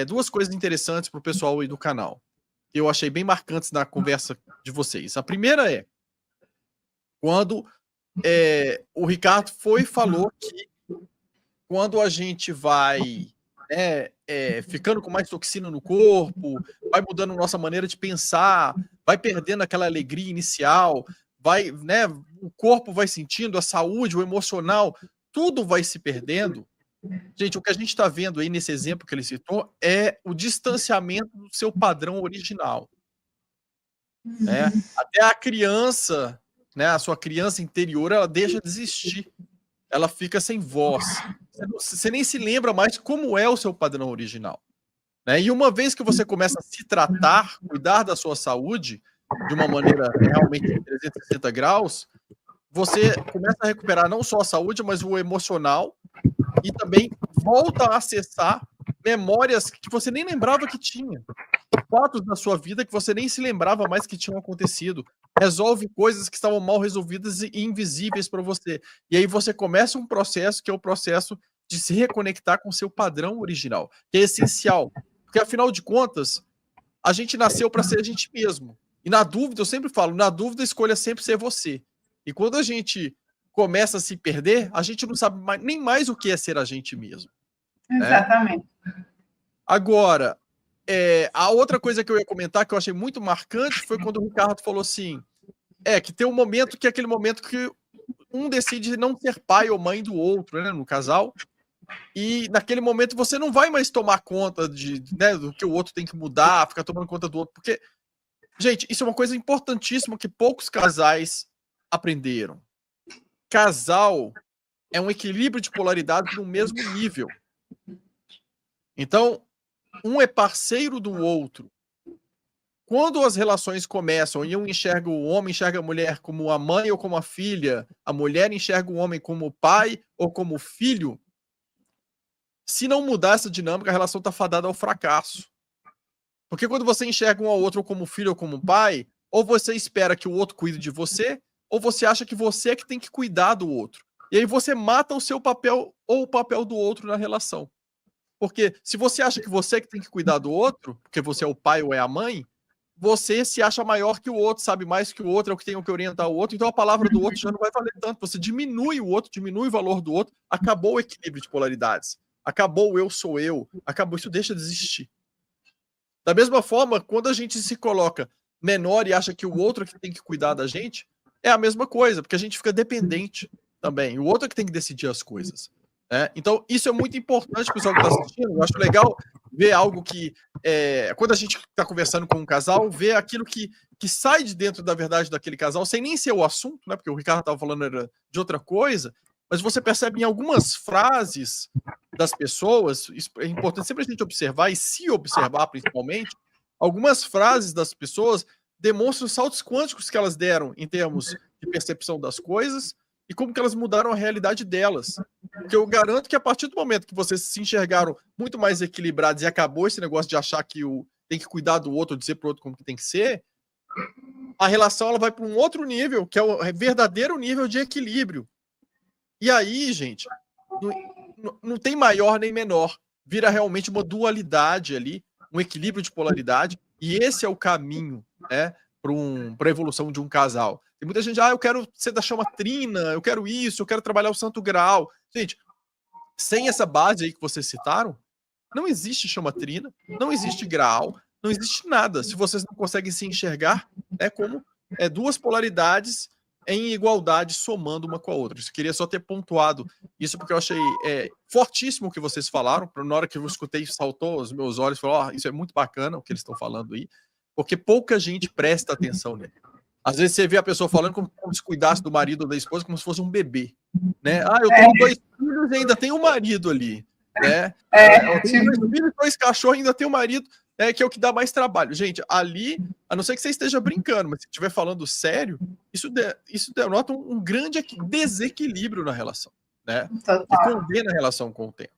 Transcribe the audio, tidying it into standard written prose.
duas coisas interessantes para o pessoal aí do canal, que eu achei bem marcantes na conversa de vocês. A primeira é, quando o Ricardo falou que quando a gente vai ficando com mais toxina no corpo, vai mudando nossa maneira de pensar, vai perdendo aquela alegria inicial, vai, né, o corpo vai sentindo, a saúde, o emocional, tudo vai se perdendo. Gente, o que a gente está vendo aí nesse exemplo que ele citou é o distanciamento do seu padrão original. Né? Até a criança, né, a sua criança interior, ela deixa de existir. Ela fica sem voz. Você nem se lembra mais como é o seu padrão original. Né? E uma vez que você começa a se tratar, cuidar da sua saúde de uma maneira realmente 360 graus, você começa a recuperar não só a saúde, mas o emocional e também volta a acessar memórias que você nem lembrava que tinha. Fatos da sua vida que você nem se lembrava mais que tinham acontecido. Resolve coisas que estavam mal resolvidas e invisíveis para você. E aí você começa um processo que é o processo de se reconectar com o seu padrão original, que é essencial. Porque, afinal de contas, a gente nasceu para ser a gente mesmo. E na dúvida, eu sempre falo, na dúvida, escolha sempre ser você. E quando a gente começa a se perder, a gente não sabe nem mais o que é ser a gente mesmo. Exatamente. Né? Agora, a outra coisa que eu ia comentar, que eu achei muito marcante, foi quando o Ricardo falou assim, que tem um momento que é aquele momento que um decide não ser pai ou mãe do outro, né, no casal, e naquele momento você não vai mais tomar conta do que o outro tem que mudar, ficar tomando conta do outro, porque, gente, isso é uma coisa importantíssima que poucos casais aprenderam. Casal é um equilíbrio de polaridade no mesmo nível. Então, um é parceiro do outro. Quando as relações começam e o homem enxerga a mulher como a mãe ou como a filha, a mulher enxerga o homem como pai ou como filho, se não mudar essa dinâmica, a relação está fadada ao fracasso. Porque quando você enxerga um ao outro como filho ou como pai, ou você espera que o outro cuide de você, ou você acha que você é que tem que cuidar do outro. E aí você mata o seu papel ou o papel do outro na relação. Porque se você acha que você é que tem que cuidar do outro, porque você é o pai ou é a mãe, você se acha maior que o outro, sabe mais que o outro, é o que tem que orientar o outro, então a palavra do outro já não vai valer tanto. Você diminui o outro, diminui o valor do outro, acabou o equilíbrio de polaridades. Acabou o eu sou eu, acabou, isso deixa de existir. Da mesma forma, quando a gente se coloca menor e acha que o outro é que tem que cuidar da gente, é a mesma coisa, porque a gente fica dependente também. O outro é que tem que decidir as coisas. Né? Então, isso é muito importante para o pessoal que está assistindo. Eu acho legal ver algo que, quando a gente está conversando com um casal, ver aquilo que sai de dentro da verdade daquele casal, sem nem ser o assunto, né? Porque o Ricardo estava falando era de outra coisa, mas você percebe em algumas frases das pessoas, isso é importante sempre a gente observar, e se observar principalmente, algumas frases das pessoas demonstram os saltos quânticos que elas deram em termos de percepção das coisas e como que elas mudaram a realidade delas. Porque eu garanto que a partir do momento que vocês se enxergaram muito mais equilibrados e acabou esse negócio de achar que tem que cuidar do outro, dizer pro outro como que tem que ser, a relação ela vai para um outro nível, que é o verdadeiro nível de equilíbrio. E aí, gente, não tem maior nem menor. Vira realmente uma dualidade ali, um equilíbrio de polaridade, e esse é o caminho, né, para a evolução de um casal. Tem muita gente, eu quero ser da chama trina, eu quero isso, eu quero trabalhar o santo grau. Gente, sem essa base aí que vocês citaram, não existe chama trina, não existe grau, não existe nada. Se vocês não conseguem se enxergar, como duas polaridades em igualdade, somando uma com a outra. Eu queria só ter pontuado isso, porque eu achei fortíssimo o que vocês falaram. Na hora que eu escutei, saltou os meus olhos, falou, isso é muito bacana o que eles estão falando aí, porque pouca gente presta atenção nele. Às vezes você vê a pessoa falando como se cuidasse do marido ou da esposa como se fosse um bebê. Né? Eu tenho 2 filhos e ainda tenho um marido ali. Né? Eu tenho 2 filhos, 2 cachorros e ainda tenho um marido, que é o que dá mais trabalho. Gente, ali, a não ser que você esteja brincando, mas se estiver falando sério, isso denota um grande desequilíbrio na relação. Né? E condena a relação com o tempo.